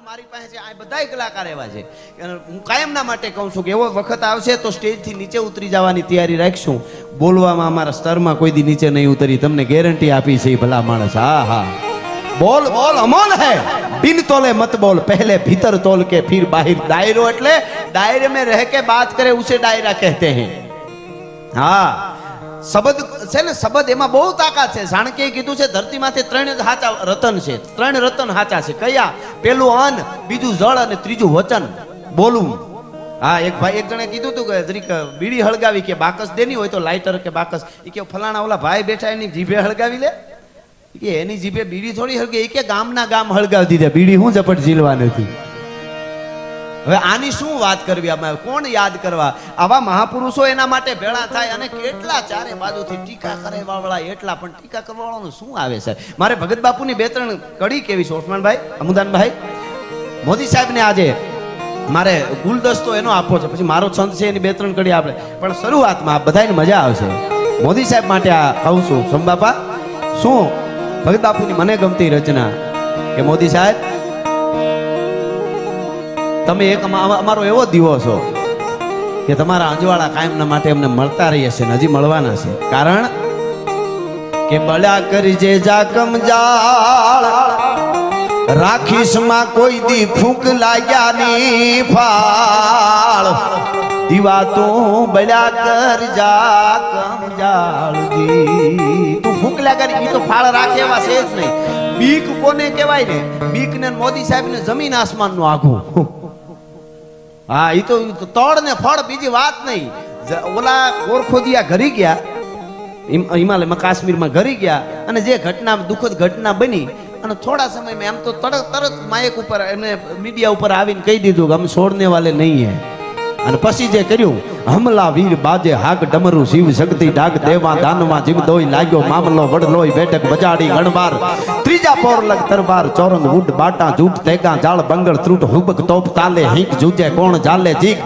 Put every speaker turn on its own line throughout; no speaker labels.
મારી પાસે છે, આ બધાય કલાકાર એવા છે. હું કાયમના માટે કહું છું કે એવો વખત આવશે તો સ્ટેજથી નીચે ઉતરી જવાની તૈયારી રાખશું. બોલવામાં અમારા સ્તરમાં કોઈ દી નીચે નહીં ઉતરી, તમને ગેરંટી આપી છે ભલા માણસ. હા હા, બોલ બોલ અમોલ હે, बिन तोले मत बोल, पहले भीतर तोल के फिर बाहर. दायरो એટલે दायरे में रह के बात करे उसे दायरा कहते हैं. હા, શબ્દ છે ને, શબ્દ એમાં બહુ તાકાત છે. જાણકે કીધું છે ધરતીમાંથી 3 જ હાચા રતન છે, 3 રતન હાચા છે. કયા? પેલું અન્ન, બીજું જળ અને ત્રીજું વચન, બોલવું. હા, એક ભાઈ એક જણે કીધું હતું કે જરીક બીડી હળગાવી કે બાકસ દેની હોય તો લાઇટર કે બાકસ, એ કે ફલાણા ઓલા ભાઈ બેઠા એની જીભે હળગાવી લે કે એની જીભે બીડી થોડી હળગે, એ કે ગામના ગામ હળગાવી દીધા, બીડી હું ઝપટ ઝીલવા નથી. હવે આની શું વાત કરવી, આમાં કોણ યાદ કરવા? આવા મહાપુરુષો એના માટે ભેળા થાય અને કેટલા ચારે બાજુથી ટીકા કરે વાળા, એટલા પણ ટીકા કરવા વાળાનું શું આવે છે. મારે ભગત બાપુની 2-3 કડી કેવી છે. ઓસમાનભાઈ, અમુદાનભાઈ, મોદી સાહેબને આજે મારે ગુલદસ્તો એનો આપવો છે, પછી મારો છંદ છે એની 2-3 કડી આપણે, પણ શરૂઆતમાં બધાને મજા આવશે. મોદી સાહેબ માટે આ કહું છું. સમબાપા, શું ભગત બાપુની મને ગમતી રચના કે મોદી સાહેબ તમે એક અમારો એવો દીવો છો કે તમારા અંજવાળા કાયમના માટે અમને મળતા રહીએ છે, હજી મળવાના છે. કારણ કે બળ્યા કરજે જાકમ જાળ, રાખીશ માં કોઈ દી ફૂંક લાગ્યા ની ફાળ. દીવા તું બળ્યા કર જાકમ જાળજી, તું ફૂંક લાગ્યા ની તો ફાળ રાખે એવા છે જ નહીં. બીક કોને કહેવાય ને? બીક ને મોદી સાહેબ ને જમીન આસમાન નું આઘું. હા, એ તો તળ ને ફળ, બીજી વાત નહીં. ઓલા કોરખોદિયા ઘરી ગયા હિમાલયમાં, કાશ્મીરમાં ઘરી ગયા, અને જે ઘટના દુઃખદ ઘટના બની અને થોડા સમયમાં એમ તો તરત માયક ઉપર એમને મીડિયા ઉપર આવીને કહી દીધું કે हम छोड़ने वाले नहीं है. અને પછી જે કર્યું, હમલા વીર બાજે હાક ડમરું, શિવ શક્તિ ડાક દેવા દાનવા જીવ દોઈ લાગ્યો મામલો વડલોય બેઠક બજાડી ગણબાર. ત્રીજા પોર લગ તરવાર ચોરંગ ઉડ બાટા જૂટ તેગા જાળ બંગળ ત્રુટ હુબક તોપ તાલે હિંક જૂજે કોણ જાલે જીક.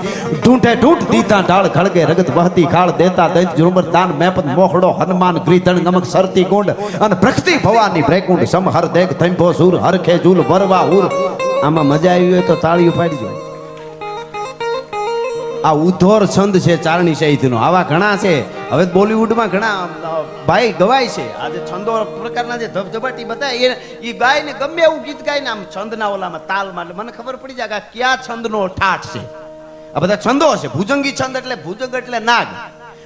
ઢૂંઢે ઢૂંઢ દીતા ઢાળ ખળગે રગત વહતી ખાળ દેતા દૈત જુમર દાન મેપત મોખડો હનુમાન ગ્રીધણ નમક સરતી કુંડ અને પ્રખતી ભવાની ભ્રેકુંડ સમહર દેખ થંભો સુર હરખે જુલ વરવા ઉર. આમાં મજા આવી હોય તો તાળીઓ પાડજો. આ ઉધોર છંદ છે ચારણી સાહિત્યનો. આવા ઘણા છે. હવે બોલિવૂડમાં ઘણા ભાઈ ગવાય છે. આજે છંદો પ્રકારના જે ધબધબાટી બતાય એ ગાય ને ગમે એવું ગીત ગાય ને આમ છંદના ઓલામાં તાલમાં, એટલે મને ખબર પડી જાય કે કયા છંદનો ઠાઠ છે. આ બધા છંદો છે. ભુજંગી છંદ એટલે ભુજંગ એટલે નાગ.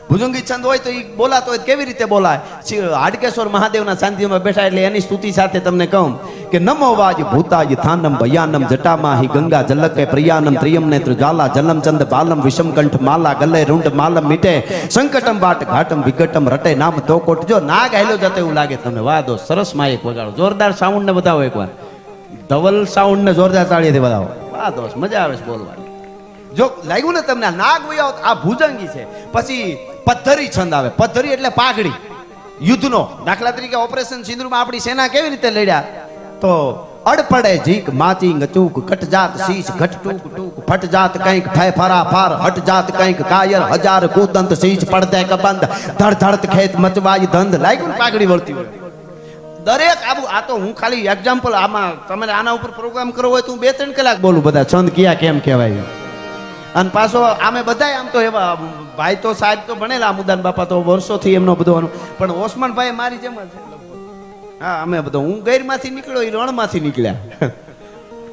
ભુજંગી છંદ હોય તો એ બોલાતો હોય કેવી રીતે બોલાય? હાડકેશ્વર મહાદેવના સાનિધ્યમાં બેઠા એટલે એની સ્તુતિ સાથે તમને કહું કે નમો વાજ ભૂતાય થાનમ ભયાનમ જટામાહી ગંગા જલકે પ્રિયાનમ ત્રિયમ નેત્ર જ્વાલા જલમ ચંદ બાલમ વિષમ કંઠ માલા ગલે રૂંડ માલમ મીટે સંકટમ વાટ ઘાટમ વિકટમ રટે નામ તો કોટ. જો નાગ હેલો જતો એવું લાગે તમને. વાહ દો, સરસ માયક વગાડો, જોરદાર સાઉન્ડ ને બતાવો એકવાર. ધવલ સાઉન્ડ ને જોરદાર તાળીથી બતાવો. વાહ દોસ્ત, મજા આવે છે બોલવાની. જો લાગ્યું ને તમને નાગ વયો, આ ભુજંગી છે. પછી પથ્થરી છંદ આવે. પથ્થરી એટલે પાઘડી, યુદ્ધનો. દાખલા તરીકે ઓપરેશન સિંદૂરમાં આપણી સેના કેવી રીતે લડ્યા? તો અડપડે જીક માચી ગચૂક કટ જાત શીશ ઘટ ટૂક ટૂક ફટ જાત કંઈક ફે ફરા ફાર હટ જાત કંઈક કાયર હજાર કુદંત શીશ પડતે કબંદ ધડ ધડત ખેત મચવાઈ ધંધ. લાગ્યું ને પાઘડી વળતી હોય દરેક. આ તો હું ખાલી એક્ઝામ્પલ. આમાં તમે આના ઉપર પ્રોગ્રામ કરવો હોય તો હું 2-3 કલાક બોલું બધા છંદ ક્યાં કેમ કહેવાય. અને પાછો આમે બધાય આમ તો એવા ભાઈ તો સાહેબ તો ભણેલા, મુદાન બાપા તો વર્ષોથી એમનો બધો, પણ ઓસમાનભાઈ મારી જેમ જ. હા, અમે બધો, હું ગૈરમાંથી નીકળ્યો, એ રણમાંથી નીકળ્યા.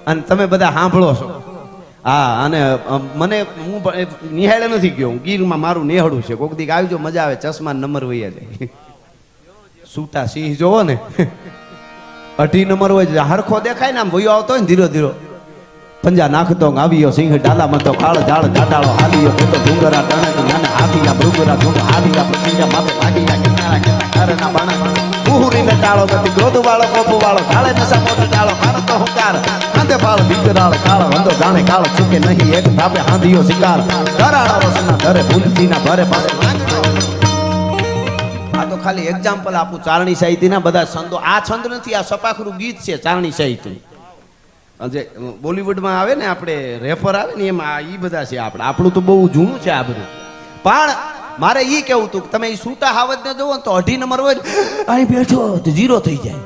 અને તમે બધા સાંભળો છો. હા, અને મને હું નિહાળે નથી ગયો, હું ગીરમાં મારું નેહડું છે. કોક દીક આવજો, મજા આવે. ચશ્મા નંબર હોય જાય. સૂટા સિંહ જોવો ને, 2 નંબર હોય, હરખો દેખાય ને આમ વયો આવતો હોય ને ધીરો ધીરો. પંજા નાખતો આવ્યો સિંહ ડાલામાં તો કાળ ઝાડ કાટાળો હાલ્યો તો ડુંગરા ટણે નાને હાથીયા ભૃગરા ઢુંગ હાથીયા પ્રતિજા માથે ભાગીયા કિનારા કિનારાના બાણા ઉહરીને ટાળો ગતિ ક્રોધ વાળો કોપો વાળો કાળે નશા મોટો ટાળો મારો તો હુંકાર હાંધે પાળ બીકરાળ કાળ વંદો જાણે કાળ ચૂકે નહીં એક ધાપે હાંધીયો શિકાર કરાળા રસના ધરે ભૂલતીના ભરે પાસે. આ તો ખાલી એક્ઝામ્પલ આપું ચારણી સાહિત્યના બધા છંદો. આ છંદ નથી, આ સપાખરું ગીત છે ચારણી સાહિત્ય. જે બોલિવૂડમાં આવે ને, આપણે રેપર આવે ને, એમાં એ બધા છે. આપણું તો બહુ જૂનું છે આ બધું. પણ મારે એ કેવું હતું કે તમે એ સૂટા હાવજ ને જોવો ને તો 2.5 નંબર હોય અહીં બેઠો તો 0 થઈ જાય.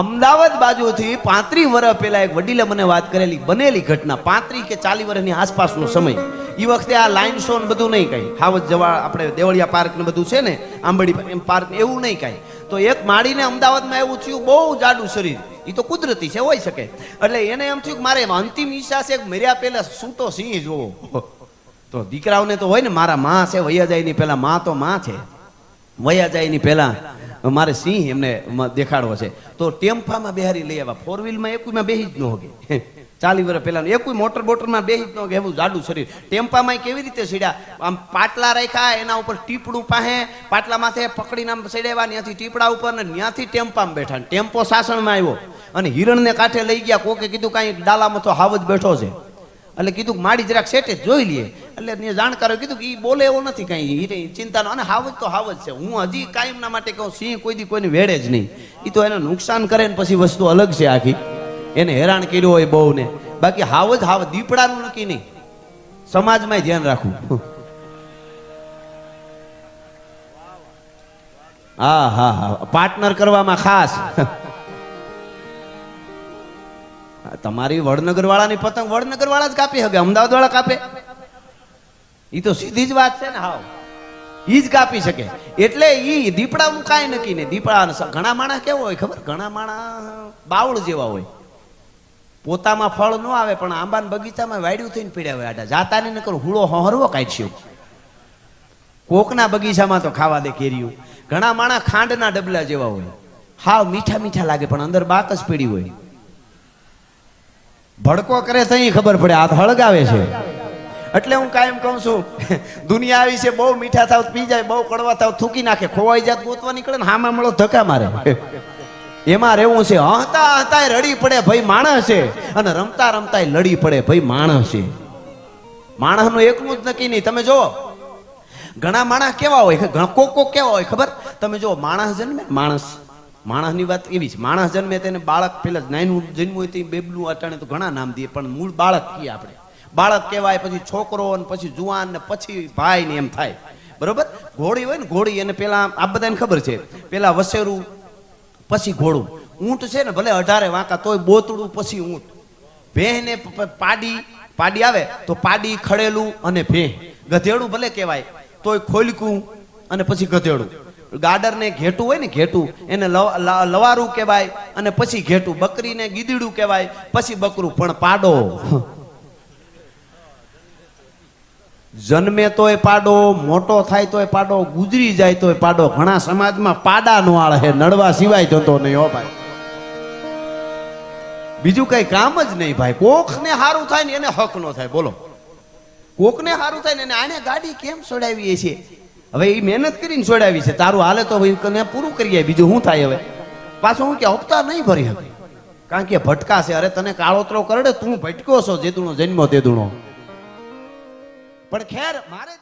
અમદાવાદ બાજુથી 35 વર્ષ પહેલા એક વડીલે મને વાત કરેલી બનેલી ઘટના 35 કે 40 વર્ષની આસપાસનો સમય. એ વખતે આ લાઈન શો ને બધું નહીં કાંઈ, હાવજ જવા આપણે દેવળિયા પાર્ક ને બધું છે ને, આંબડી એમ પાર્ક એવું નહીં કાંઈ. તો એક માડીને અમદાવાદમાં એવું થયું, બહુ જાડું શરીર, એ તો કુદરતી છે, હોઈ શકે. એટલે એને એમ થયું કે મારે અંતિમ ઈચ્છા છે મર્યા પહેલા સૂતો સિંહ જોવો. તો દીકરાઓને તો હોય ને, મારા માં છે વૈયા જાય ની પહેલા, માં તો માં છે, વૈયા જાય ની પહેલા મારે સિંહ એમને દેખાડવો છે. તો ટેમ્પામાં બેહારી લઈ આવ્યા. 4 વ્હીલમાં એકમાં બેહી જ ન હોગે. 40 વર્ષ પહેલા એકુય મોટર બોટરમાં બેહી જ ન હોગે, એવું જાડું શરીર. ટેમ્પામાં કેવી રીતે સીડ્યા? આમ પાટલા રાખ્યા, એના ઉપર ટીપડું પાસે, પાટલા માથે પકડીને આમ સીડ્યા, ત્યાંથી ટીપડા ઉપર ને ત્યાંથી ટેમ્પામાં બેઠા. ટેમ્પો સાસણમાં આવ્યો અને હિરણને કાંઠે લઈ ગયા. કોકે કીધું કાંઈ ડાલામાં તો હાવજ બેઠો છે. એટલે કીધું માડી જરાક સેટે જોઈ લઈએ. એટલે જાણકારો કીધું કે એ બોલે એવો નથી કાંઈ, ચિંતા ન. અને હાવજ તો હાવજ છે. હું હજી કાયમના માટે કહું, સિંહ કોઈ દી કોઈને વેડે જ નહીં. એ તો એને નુકસાન કરે ને પછી વસ્તુ અલગ છે આખી, એને હેરાન કર્યો હોય બહુ ને. બાકી હાવજ હાવજ, દીપડાનું નક્કી નહીં. સમાજમાં ધ્યાન રાખવું. હા હા હા, પાર્ટનર કરવામાં ખાસ. તમારી વડનગર વાળાની પતંગ વડનગર વાળા જ કાપી શકે, અમદાવાદ વાળા કાપે? એ તો સીધી જ વાત છે ને. હાવ ઈ જ કાપી શકે. એટલે ઈ દીપડાનું કાંઈ નક્કી નહીં. દીપડા ઘણા માણસ કેવો હોય ખબર? ઘણા માણસ બાવળ જેવા હોય, પોતામાં ફળ ન આવે પણ આંબાના બગીચામાં વાડ્યું થઈને પીડ્યા હોય. આટા જાતા ને નકર હુળો હરવો કાઢ્યો. કોકના બગીચામાં તો ખાવા દે કેરીયું. ઘણા માણસ ખાંડના ડબલા જેવા હોય, હાવ મીઠા મીઠા લાગે પણ અંદર બાક જ પીડી હોય. ભડકો કરે તો ખબર પડે આ હળગાવે છે. એટલે હું કાયમ કહું છું, દુનિયા આવી છે, બહુ મીઠા થાવ પી જાય, બહુ કડવા થાવ થૂકી નાખે, ખોવાઈ જાત ગોતવા નીકળે ને હામાં મળો ધક્કા મારે. એમાં રહેવું છે. હસતા હસતા રડી પડે ભાઈ માણસ છે, અને રમતા રમતા લડી પડે ભાઈ માણસ છે. માણસનું એકલું જ નક્કી નહીં. તમે જો ઘણા માણસ કેવા હોય, કોક કેવા હોય ખબર? તમે જો માણસ જન્મે, માણસની વાત એવી છે. માણસ જન્મે તેને બાળક પેલા નાનું જન્મ હોય તે બેબલું અટાણે તો ઘણા નામ દઈએ, પણ મૂળ બાળક કહીએ આપણે. બાળક કહેવાય, પછી છોકરો, ને પછી જુવાન, ને પછી ભાઈ ને એમ થાય. બરોબર? ઘોડી હોય ને, ઘોડી એને પેલા આ બધાને ખબર છે, પેલા વસેરું પછી ઘોડું. ઊંટ છે ને ભલે 18 વાંકા તોય બોતડું પછી ઊંટ. ભેહ ને પાડી આવે તો પાડી, ખડેલું અને ભેહ. ગધેડું ભલે કહેવાય તોય ખોલકું અને પછી ગધેડું. ગાડર ને ઘેટું હોય ને, ઘેટું એને લવારું કહેવાય અને પછી ઘેટું. બકરીને ગીદડું કહેવાય પછી બકરું. પણ પાડો જન્મે તોય પાડો, મોટો થાય તોય પાડો, ગુજરી જાય તોય પાડો. ઘણા સમાજમાં પાડા નો આળ હે, નડવા સિવાય જતો નહીં હો ભાઈ. બીજું કઈ કામ જ નહીં ભાઈ. કોકને સારું થાય ને એને હક નો થાય. બોલો, કોકને સારું થાય ને એને આને ગાડી કેમ છોડાવીએ છીએ? હવે એ મહેનત કરીને છોડાવી છે, તારું હાલે તો પૂરું કરીએ, બીજું શું થાય? હવે પાછું હું કે હપ્તા નહીં ભરી શકે, કારણ કે ભટકા છે. અરે તને કાળોતરો કરડે, તું ભટક્યો છો, જેદુનો જન્મ તેદુનો. પણ ખેર મારે